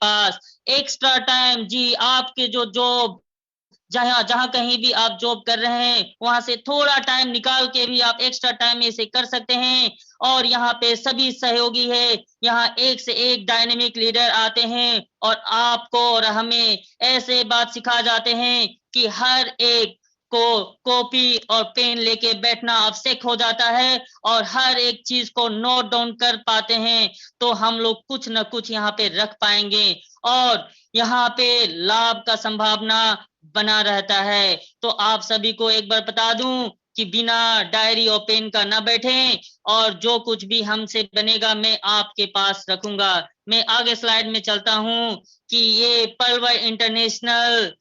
पास extra time, जी आपके जो job जहाँ जहाँ कहीं भी आप जॉब कर रहे हैं वहां से थोड़ा टाइम निकाल के भी आप एक्स्ट्रा टाइम में इसे कर सकते हैं। और यहाँ पे सभी सहयोगी है, यहाँ एक से एक डायनेमिक लीडर आते हैं और आपको और हमें ऐसे बात सिखा जाते हैं कि हर एक को कॉपी और पेन लेके बैठना आवश्यक हो जाता है और हर एक चीज को नोट डाउन कर पाते हैं, तो हम लोग कुछ न कुछ यहाँ पे रख पाएंगे और यहाँ पे लाभ का संभावना बना रहता है। तो आप सभी को एक बार बता दूं कि बिना डायरी और पेन का ना बैठें और जो कुछ भी हमसे बनेगा मैं आपके पास रखूंगा। मैं आगे स्लाइड में चलता हूं कि ये पलवर इंटरनेशनल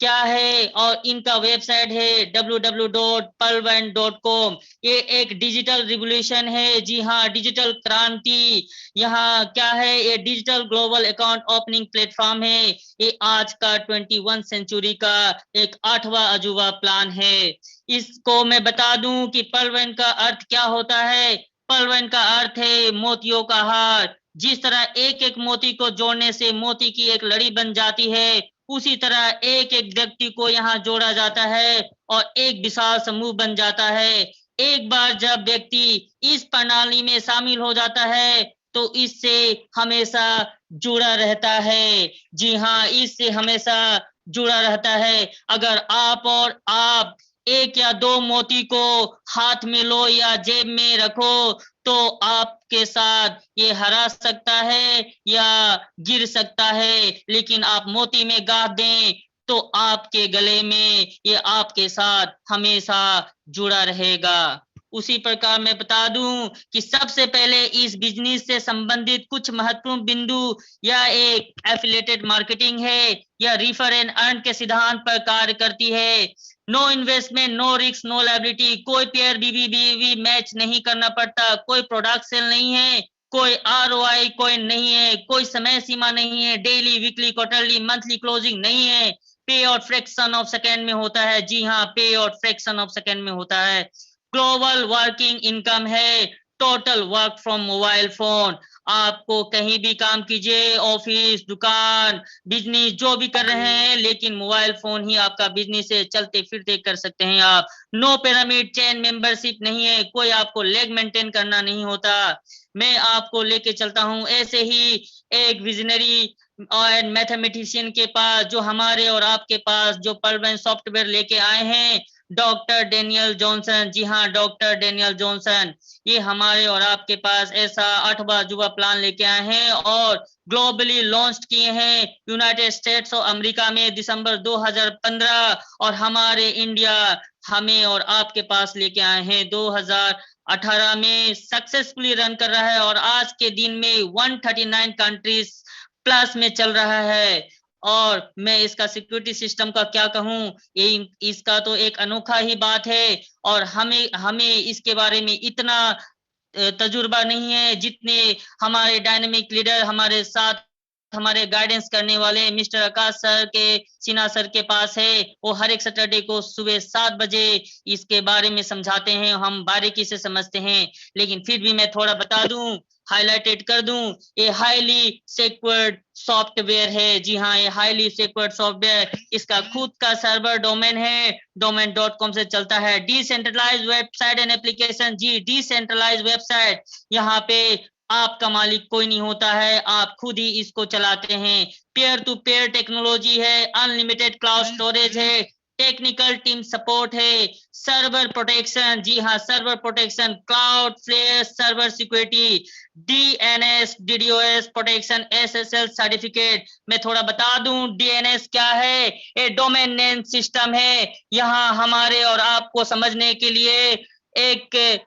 क्या है और इनका वेबसाइट है www.palvan.com। ये एक डिजिटल रिवोल्यूशन है, जी हाँ डिजिटल क्रांति। यहाँ क्या है, ये digital global account opening platform है। ये आज का 21 सेंचुरी का एक 8वां अजूबा प्लान है। इसको मैं बता दूं कि पलवन का अर्थ क्या होता है। पलवन का अर्थ है मोतियों का हार। जिस तरह एक एक मोती को जोड़ने से मोती की एक लड़ी बन जाती है, उसी तरह एक एक व्यक्ति को यहाँ जोड़ा जाता है और एक विशाल समूह बन जाता है। एक बार जब व्यक्ति इस प्रणाली में शामिल हो जाता है तो इससे हमेशा जुड़ा रहता है। जी हाँ, इससे हमेशा जुड़ा रहता है। अगर आप एक या दो मोती को हाथ में लो या जेब में रखो तो आपके साथ ये हरा सकता है या गिर सकता है, लेकिन आप मोती में गाथ दें तो आपके गले में ये आपके साथ हमेशा जुड़ा रहेगा। उसी प्रकार मैं बता दूं कि सबसे पहले इस बिजनेस से संबंधित कुछ महत्वपूर्ण बिंदु, यह एक एफिलिएटेड मार्केटिंग है, यह रिफर एंड अर्न के सिद्धांत पर कार्य करती है। No investment, no risk, no liability, कोई पेयर बीबी मैच नहीं करना पड़ता, कोई प्रोडक्ट सेल नहीं है, कोई आरओआई कोई नहीं है, कोई समय सीमा नहीं है, daily weekly quarterly monthly closing नहीं है, पे आउट फ्रैक्शन ऑफ सेकेंड में होता है। जी हाँ, पे आउट फ्रैक्शन ऑफ सेकेंड में होता है। ग्लोबल वर्किंग इनकम है, total work from mobile phone. आपको कहीं भी काम कीजिए, ऑफिस, दुकान, बिजनेस जो भी कर रहे हैं, लेकिन मोबाइल फोन ही आपका बिजनेस है, चलते फिरते कर सकते हैं आप। नो पिरामिड चेन मेंबरशिप नहीं है, कोई आपको लेग मेंटेन करना नहीं होता। मैं आपको लेके चलता हूं ऐसे ही एक विजनरी और मैथमेटिशियन के पास, जो हमारे और आपके पास जो पर्लवैन सॉफ्टवेयर लेके आए हैं, डॉक्टर डेनियल जॉनसन। जी हाँ, डॉक्टर डेनियल जॉनसन ये हमारे और आपके पास ऐसा 8वां अजूबा प्लान लेके आए हैं और ग्लोबली लॉन्च किए हैं यूनाइटेड स्टेट्स ऑफ अमेरिका में दिसंबर 2015 और हमारे इंडिया हमें और आपके पास लेके आए हैं 2018 में, सक्सेसफुली रन कर रहा है और आज के दिन में 139 कंट्रीज प्लस में चल रहा है। और मैं इसका सिक्योरिटी सिस्टम का क्या कहूं, ये इसका तो एक अनोखा ही बात है और हमें हमें इसके बारे में इतना तजुर्बा नहीं है जितने हमारे डायनेमिक लीडर हमारे साथ हमारे गाइडेंस करने वाले मिस्टर आकाश सर के सिन्हा सर के पास है। वो हर एक सैटरडे को सुबह 7 बजे इसके बारे में समझाते हैं, हम बारीकी से समझते हैं। लेकिन फिर भी मैं थोड़ा बता दूं, हाईलाइटेड कर दूं, ये हाईली सिक्योर्ड सॉफ्टवेयर है। जी हाँ, ये हाईली सिक्योर्ड सॉफ्टवेयर, इसका खुद का सर्वर डोमेन है, domain.com से चलता है। डिसेंट्रलाइज वेबसाइट एंड एप्लीकेशन, जी डिसेंट्रलाइज वेबसाइट, यहाँ पे आपका मालिक कोई नहीं होता है, आप खुद ही इसको चलाते हैं। पेयर टू पेयर टेक्नोलॉजी है, अनलिमिटेड क्लाउड स्टोरेज है, टेक्निकल टीम सपोर्ट है, सर्वर प्रोटेक्शन, जी हाँ server protection, Cloudflare server security, DNS DDoS protection, SSL certificate. मैं थोड़ा बता दूं डीएनएस क्या है, ये डोमेन नेम सिस्टम है। यहाँ हमारे और आपको समझने के लिए एक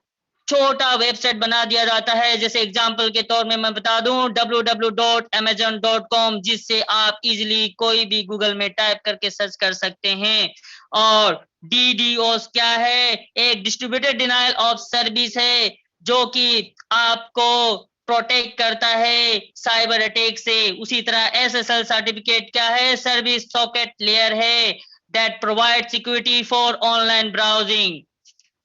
छोटा वेबसाइट बना दिया जाता है, जैसे एग्जांपल के तौर में मैं बता दूं www.amazon.com, जिससे आप इजीली कोई भी गूगल में टाइप करके सर्च कर सकते हैं। और डीडीओस क्या है, एक डिस्ट्रीब्यूटेड डिनायल ऑफ सर्विस है, जो कि आपको प्रोटेक्ट करता है साइबर अटैक से। उसी तरह एसएसएल सर्टिफिकेट क्या है, सर्विस सॉकेट लेयर है, that provide security for online browsing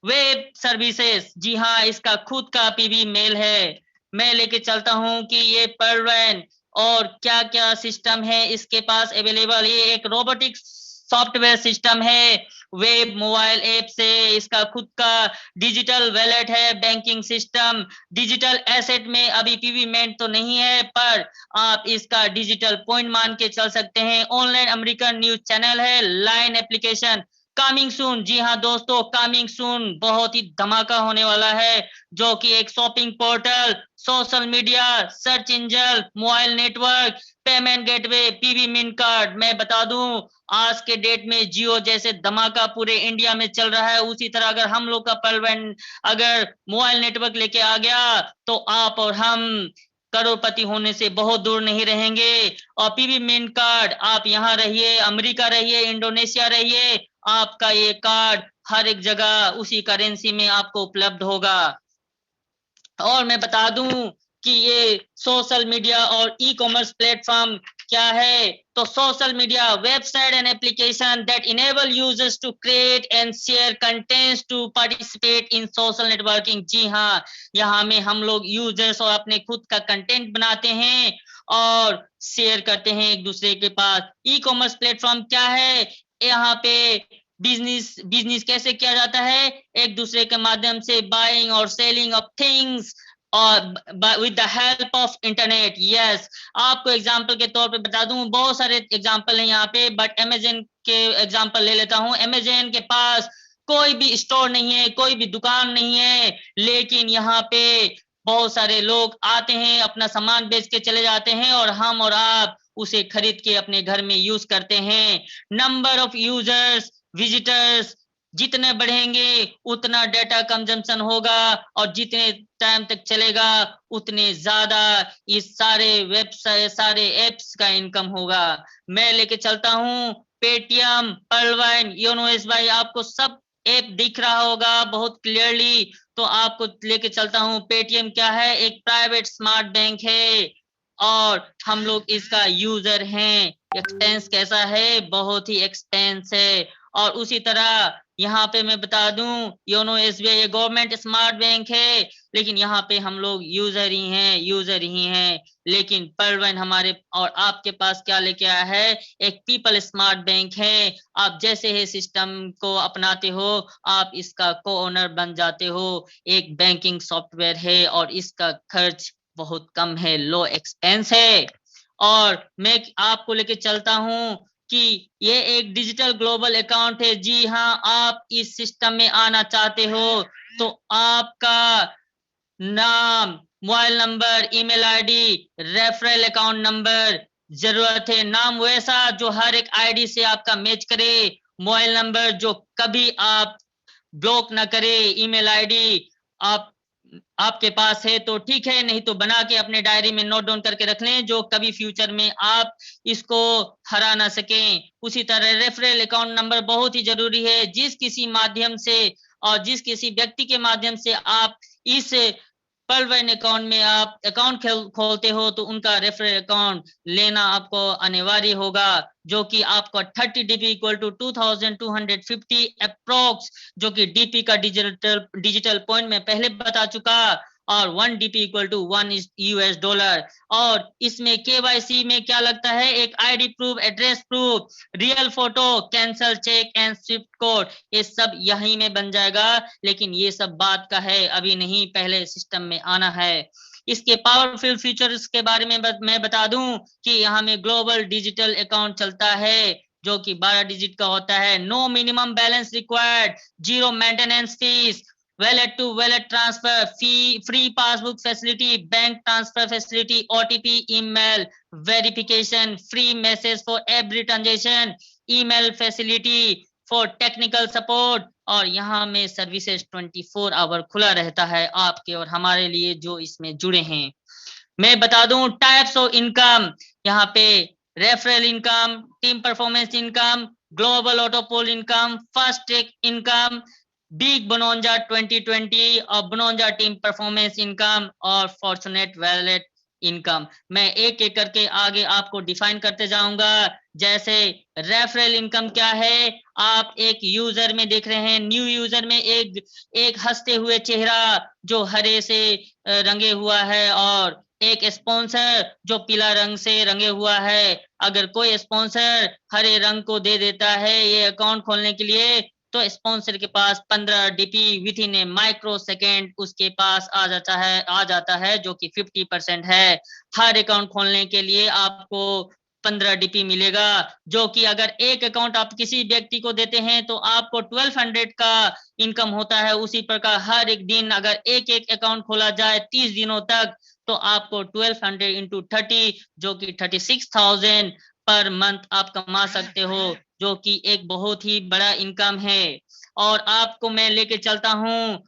web services. जी हाँ, इसका खुद का पीवी मेल है। मैं लेके चलता हूं कि ये पर्लवैन और क्या क्या सिस्टम है इसके पास अवेलेबल। ये एक रोबोटिक सॉफ्टवेयर सिस्टम है, वेब मोबाइल ऐप से इसका खुद का डिजिटल वॉलेट है, बैंकिंग सिस्टम, डिजिटल एसेट में अभी पीवीमेंट तो नहीं है पर आप इसका डिजिटल पॉइंट मान के चल सकते हैं। ऑनलाइन अमेरिकन न्यूज चैनल है, लाइन एप्लीकेशन कमिंग सून। जी हाँ दोस्तों, कमिंग सून बहुत ही धमाका होने वाला है, जो कि एक shopping portal, social media, search engine, mobile network, payment gateway, PV मिन कार्ड। मैं बता दूं आज के डेट में जियो जैसे धमाका पूरे इंडिया में चल रहा है, उसी तरह अगर हम लोग का पलवन अगर मोबाइल नेटवर्क लेके आ गया तो आप और हम करोड़पति होने से बहुत दूर नहीं रहेंगे। और पीवी मिन कार्ड, आप यहाँ रहिए, अमेरिका रहिए, इंडोनेशिया रहिए, आपका ये कार्ड हर एक जगह उसी करेंसी में आपको उपलब्ध होगा। और मैं बता दूं कि ये सोशल मीडिया और ई कॉमर्स प्लेटफॉर्म क्या है, तो social media website and application that enable users to create and share contents to participate in social networking. जी हाँ, यहाँ में हम लोग यूजर्स और अपने खुद का कंटेंट बनाते हैं और शेयर करते हैं एक दूसरे के पास। ई कॉमर्स प्लेटफॉर्म क्या है, यहाँ पे बिजनेस कैसे किया जाता है, एक दूसरे के माध्यम से बाइंग और सेलिंग ऑफ थिंग्स और with the help of internet. Yes, आपको एग्जांपल के तौर पे बता दूं, बहुत सारे एग्जांपल हैं यहाँ पे, बट अमेज़न के एग्जांपल ले लेता हूँ। अमेज़न के पास कोई भी स्टोर नहीं है, कोई भी दुकान नहीं है, लेकिन यहाँ पे बहुत सारे लोग आते हैं, अपना सामान बेच के चले जाते हैं और हम और आप उसे खरीद के अपने घर में यूज करते हैं। नंबर ऑफ यूजर्स, विजिटर्स जितने बढ़ेंगे उतना डेटा कंजम्पशन होगा और जितने टाइम तक चलेगा उतने ज्यादा इस सारे वेबसाइट, सारे एप्स का इनकम होगा। मैं लेके चलता हूँ पेटीएम, पर्लवाइन, योनो एसबीआई, आपको सब ऐप दिख रहा होगा बहुत क्लियरली, तो आपको लेके चलता हूँ। पेटीएम क्या है, एक प्राइवेट स्मार्ट बैंक है और हम लोग इसका यूजर हैं। एक्सपेंस कैसा है, बहुत ही एक्सपेंस है। और उसी तरह यहाँ पे मैं बता दूं, योनो एसबीआई ये गवर्नमेंट स्मार्ट बैंक है, लेकिन यहाँ पे हम लोग यूजर ही हैं। लेकिन परवन हमारे और आपके पास क्या लेके आया है, एक पीपल स्मार्ट बैंक है। आप जैसे ही सिस्टम को अपनाते हो आप इसका को ओनर बन जाते हो। एक बैंकिंग सॉफ्टवेयर है और इसका खर्च बहुत कम है, लो एक्सपेंस है। और मैं आपको लेके चलता हूँ कि ये एक डिजिटल ग्लोबल अकाउंट है। जी हाँ, आप इस सिस्टम में आना चाहते हो तो आपका नाम, mobile number, email ID, referral account number जरूरत है। नाम वैसा जो हर एक आईडी से आपका मैच करे, मोबाइल नंबर जो कभी आप ब्लॉक ना करे, ईमेल आईडी आप आपके पास है तो ठीक है, नहीं तो बना के अपने डायरी में नोट डाउन करके रख लें, जो कभी फ्यूचर में आप इसको हरा ना सकें। उसी तरह रेफरल अकाउंट नंबर बहुत ही जरूरी है। जिस किसी माध्यम से और जिस किसी व्यक्ति के माध्यम से आप इस पर्लवाइन अकाउंट में आप अकाउंट खोलते हो तो उनका रेफरल अकाउंट लेना आपको अनिवार्य होगा, जो कि आपको 30 डीपी इक्वल टू 2250 अप्रोक्स, जो कि डीपी का डिजिटल पॉइंट में पहले बता चुका, और 1 DP equal to 1 US dollar. और इसमें केवाईसी में क्या लगता है, एक ID proof, address proof, real photo, cancel cheque and SWIFT code, ये सब यहीं में बन जाएगा। लेकिन ये सब बात का है, अभी नहीं, पहले सिस्टम में आना है। इसके पावरफुल फीचर्स के बारे में मैं बता दूं कि यहाँ में ग्लोबल डिजिटल अकाउंट चलता है जो कि 12 डिजिट का होता है। No minimum balance required, zero maintenance fees, wallet to wallet transfer, free passbook facility, bank transfer facility, OTP, email verification, free message for every transaction, email facility for technical support. और यहाँ में services 24 our खुला रहता है आपके और हमारे लिए जो इसमें जुड़े हैं। मैं बता दूं टाइप्स ऑफ इनकम, यहाँ पे referral income, team performance income, global autopool income, fast track income, big bonanza 2020 और बोनोंजा टीम परफॉर्मेंस इनकम और फॉर्चुनेट वैलेट इनकम। मैं एक एक करके आगे आपको डिफाइन करते जाऊंगा। जैसे रेफरल इनकम क्या है, आप एक यूजर में देख रहे हैं, न्यू यूजर में एक हंसते हुए चेहरा जो हरे से रंगे हुआ है और एक स्पॉन्सर जो पीला रंग से रंगे हुआ है, अगर कोई स्पॉन्सर हरे रंग को दे देता है ये अकाउंट खोलने के लिए, तो स्पॉन्सर के पास 15 DP with in A micro second उसके पास आ जाता है जो कि 50% है। हर अकाउंट खोलने के लिए आपको 15 डीपी मिलेगा, जो कि अगर एक अकाउंट आप किसी व्यक्ति को देते हैं तो आपको 1200 का इनकम होता है। उसी प्रकार हर एक दिन अगर एक एक अकाउंट खोला जाए 30 दिनों तक, तो आपको 1200 इंटू 30 जो कि 36,000 पर मंथ आप कमा सकते हो, जो कि एक बहुत ही बड़ा इनकम है। और आपको मैं लेके चलता हूँ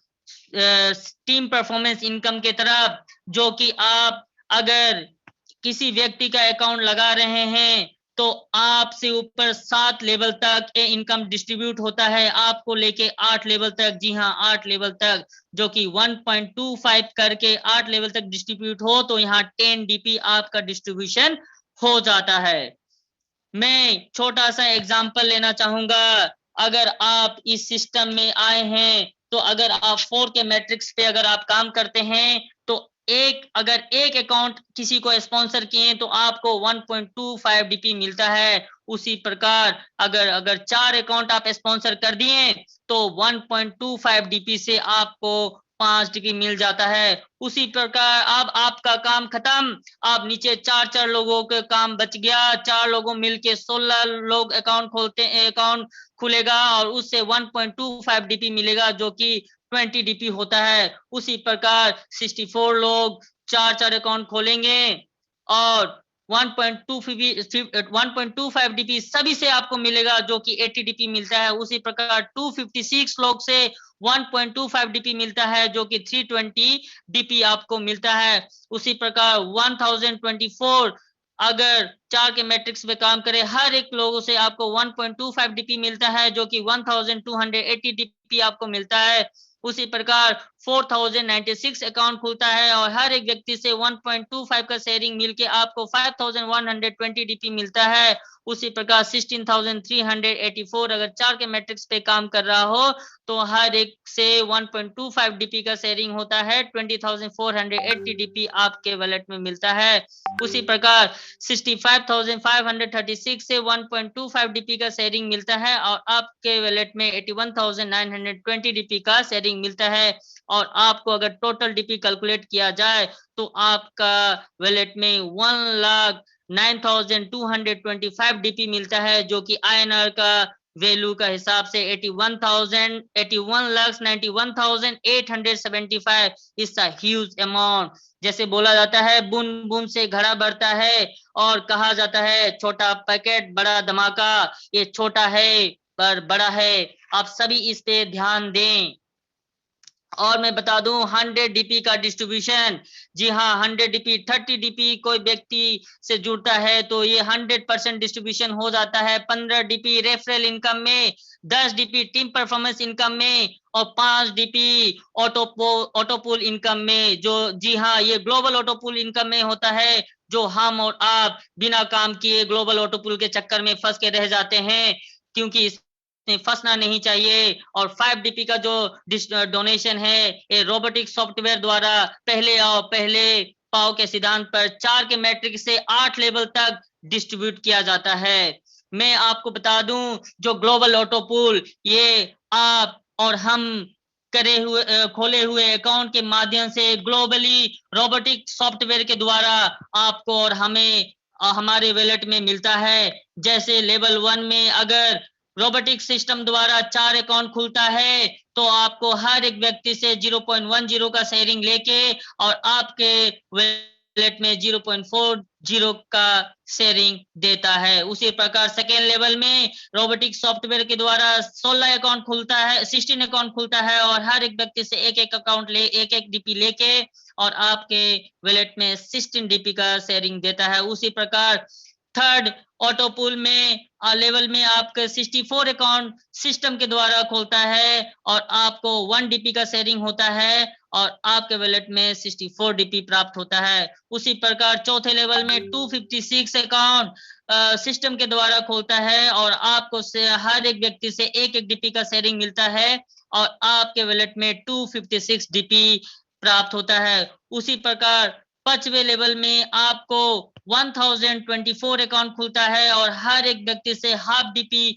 टीम परफॉर्मेंस इनकम के तरफ, जो कि आप अगर किसी व्यक्ति का अकाउंट लगा रहे हैं तो आपसे ऊपर 7 लेवल तक ये इनकम डिस्ट्रीब्यूट होता है, आपको लेके 8 लेवल तक, जी हाँ 8 लेवल तक, जो कि 1.25 करके 8 लेवल तक डिस्ट्रीब्यूट हो तो यहाँ 10 डीपी आपका डिस्ट्रीब्यूशन हो जाता है। मैं छोटा सा एग्जांपल लेना चाहूंगा। अगर आप इस सिस्टम में आए हैं तो अगर आप 4 के मैट्रिक्स पे अगर आप काम करते हैं तो अगर एक अकाउंट किसी को स्पॉन्सर किए तो आपको 1.25 डीपी मिलता है। उसी प्रकार अगर 4 अकाउंट आप स्पॉन्सर कर दिए तो 1.25 डीपी से आपको 5 डीपी मिल जाता है। उसी प्रकार अब आपका काम खत्म, आप नीचे 4 लोगों के काम बच गया, 4 लोगों मिलके 16 लोग अकाउंट खुलेगा और उससे 1.25 डीपी मिलेगा जो कि 20 डीपी होता है। उसी प्रकार 64 लोग 4 अकाउंट खोलेंगे और 1.25 डीपी सभी से आपको मिलेगा जो कि 80 डीपी मिलता है। उसी प्रकार 256 लोग से 1.25 डीपी मिलता है जो कि 320 डीपी आपको मिलता है। उसी प्रकार 1024 अगर 4 के मैट्रिक्स पे काम करे हर एक लोगों से आपको 1.25 डीपी मिलता है जो कि 1280 डीपी आपको मिलता है। उसी प्रकार 4096 अकाउंट खुलता है और हर एक व्यक्ति से 1.25 का शेयरिंग मिलके आपको 5120 डीपी मिलता है। उसी प्रकार 16384 अगर 4 के मैट्रिक्स पे काम कर रहा हो तो हर एक से 1.25 डीपी का शेयरिंग होता है, 20,480 डीपी आपके वॉलेट में मिलता है। उसी प्रकार 65,536 से 1.25 डीपी का शेयरिंग मिलता है और आपके वॉलेट में 81,920 डीपी का शेयरिंग मिलता है। और आपको अगर टोटल डीपी कैलकुलेट किया जाए तो आपका वॉलेट में 1,09,225 डीपी मिलता है, जो कि INR का वैल्यू का हिसाब से 81,91,875 इज अ ह्यूज अमाउंट। जैसे बोला जाता है बूंद बूंद से घड़ा भरता है और कहा जाता है छोटा पैकेट बड़ा धमाका, ये छोटा है पर बड़ा है। आप सभी इस पे ध्यान दें। और मैं बता दूं 100 डीपी का डिस्ट्रीब्यूशन, जी हाँ 100 डीपी 30 डीपी कोई व्यक्ति से जुड़ता है तो ये 100% डिस्ट्रीब्यूशन हो जाता है। 15 डीपी रेफरल इनकम में, 10 डीपी टीम परफॉर्मेंस इनकम में और 5 डीपी ऑटोपूल इनकम में, जो जी हाँ ये ग्लोबल ऑटोपूल इनकम में होता है, जो हम और आप बिना काम किए ग्लोबल ऑटोपूल के चक्कर में फंस के रह जाते हैं, क्योंकि फंसना नहीं चाहिए। और 5 डीपी का जो डोनेशन है ये रोबोटिक सॉफ्टवेयर द्वारा पहले आओ पहले पाओ के सिद्धांत पर 4 के मैट्रिक से 8 लेवल तक डिस्ट्रीब्यूट किया जाता है। मैं आपको बता दूं जो ग्लोबल ऑटोपूल ये आप और हम खोले हुए अकाउंट के माध्यम से ग्लोबली रोबोटिक सॉफ्टवेयर के द्वारा आपको और हमें हमारे वॉलेट में मिलता है। जैसे लेवल 1 में अगर रोबोटिक सिस्टम द्वारा 4 अकाउंट खुलता है तो आपको हर एक व्यक्ति से 0.10 का शेयरिंग लेके और आपके वॉलेट में 0.40 का शेयरिंग देता है। उसी प्रकार सेकेंड लेवल में रोबोटिक सॉफ्टवेयर के द्वारा 16 अकाउंट खुलता है, 16 अकाउंट खुलता है और हर एक व्यक्ति से एक अकाउंट एक डीपी लेके और आपके वॉलेट में 16 डीपी का शेयरिंग देता है। उसी प्रकार थर्ड ऑटोपूल में लेवल में आपका 64 अकाउंट सिस्टम के द्वारा खोलता है और आपको 1 डीपी का शेयरिंग होता है और आपके वॉलेट में 64 डीपी प्राप्त होता है। उसी प्रकार चौथे लेवल में 256 अकाउंट सिस्टम के द्वारा खोलता है और आपको हर एक व्यक्ति से एक डीपी का शेयरिंग मिलता है और आपके वॉलेट में 256 डीपी प्राप्त होता है। उसी प्रकार पांचवें लेवल में आपको 1024 अकाउंट खुलता है और हर एक व्यक्ति से हाफ डीपी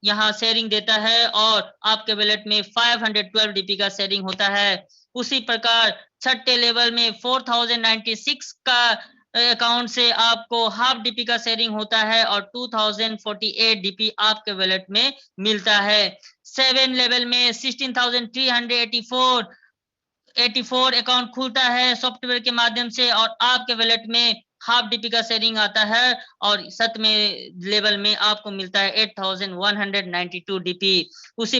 यहाँ शेयरिंग देता है और आपके वॉलेट में 512 डीपी का शेयरिंग होता है। उसी प्रकार छठे लेवल में 4096 का अकाउंट से आपको हाफ डीपी का शेयरिंग होता है और 2048 डीपी आपके वॉलेट में मिलता है। 7 लेवल में 16,384 अकाउंट खुलता है सॉफ्टवेयर के माध्यम से और आपके वॉलेट में हाफ डीपी का शेयरिंग आता है और 7वें लेवल में आपको मिलता है 8192 डीपी। उसी